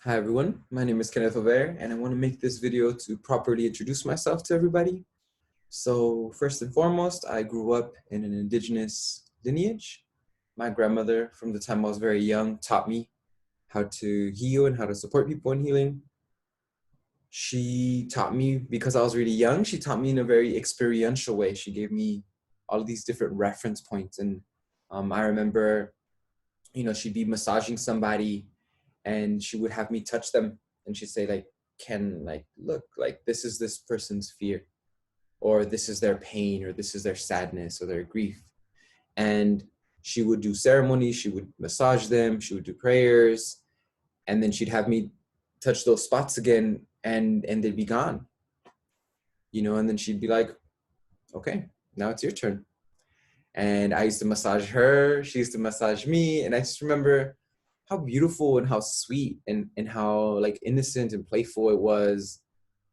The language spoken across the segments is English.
Hi everyone, my name is Kenneth Over and I want to make this video to properly introduce myself to everybody. So first and foremost, I grew up in an indigenous lineage. My grandmother, from the time I was very young, taught me how to heal and how to support people in healing. She taught me, because I was really young, she taught me in a very experiential way. She gave me all of these different reference points. And I remember, she'd be massaging somebody and she would have me touch them and she'd say like, Ken, like, look, like this is this person's fear, or this is their pain, or this is their sadness or their grief. And she would do ceremonies, she would massage them, she would do prayers, and then she'd have me touch those spots again and they'd be gone. And then she'd be like, okay, now it's your turn. And I used to massage her, she used to massage me, and I just remember how beautiful and how sweet and how like innocent and playful it was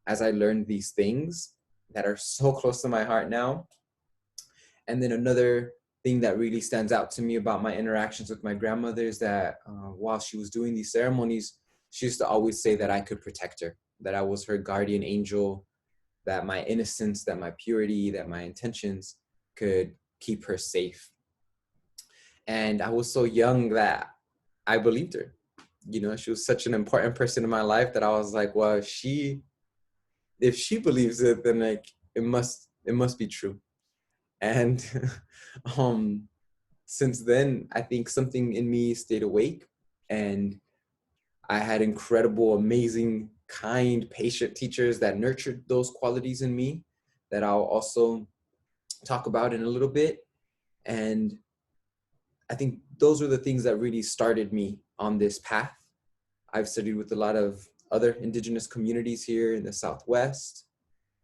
as I learned these things that are so close to my heart now. And then another thing that really stands out to me about my interactions with my grandmother is that while she was doing these ceremonies, she used to always say that I could protect her, that I was her guardian angel, that my innocence, that my purity, that my intentions could keep her safe. And I was so young that I believed her. She was such an important person in my life that I was like, well, if she believes it, then like it must be true. And since then, I think something in me stayed awake, and I had incredible, amazing, kind, patient teachers that nurtured those qualities in me that I'll also talk about in a little bit. And I think those were the things that really started me on this path. I've studied with a lot of other indigenous communities here in the Southwest.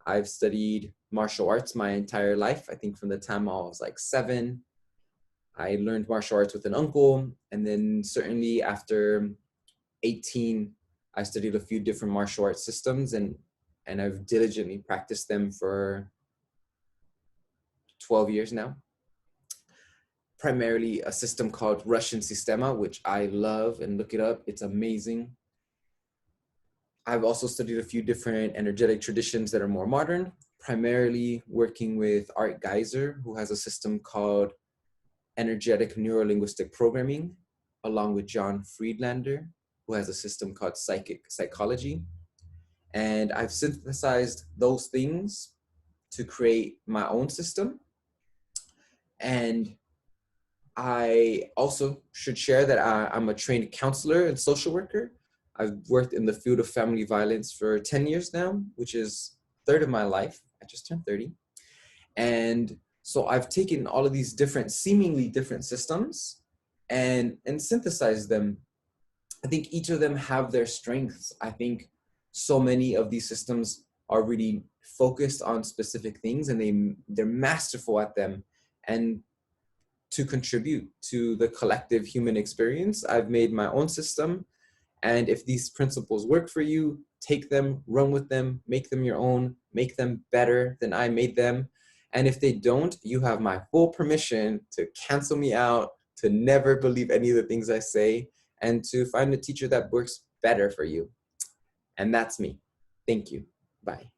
I've studied martial arts my entire life. I think from the time I was like 7, I learned martial arts with an uncle. And then certainly after 18, I studied a few different martial arts systems, and I've diligently practiced them for 12 years now. Primarily a system called Russian Sistema, which I love, and look it up, it's amazing. I've also studied a few different energetic traditions that are more modern, primarily working with Art Geiser, who has a system called energetic neurolinguistic programming, along with John Friedlander, who has a system called psychic psychology. And I've synthesized those things to create my own system. And I also should share that I'm a trained counselor and social worker. I've worked in the field of family violence for 10 years now, which is a third of my life. I just turned 30. And so I've taken all of these different, seemingly different systems and synthesized them. I think each of them have their strengths. I think so many of these systems are really focused on specific things, and they're masterful at them. And to contribute to the collective human experience, I've made my own system. And if these principles work for you, take them, run with them, make them your own, make them better than I made them. And if they don't, you have my full permission to cancel me out, to never believe any of the things I say, and to find a teacher that works better for you. And that's me. Thank you. Bye.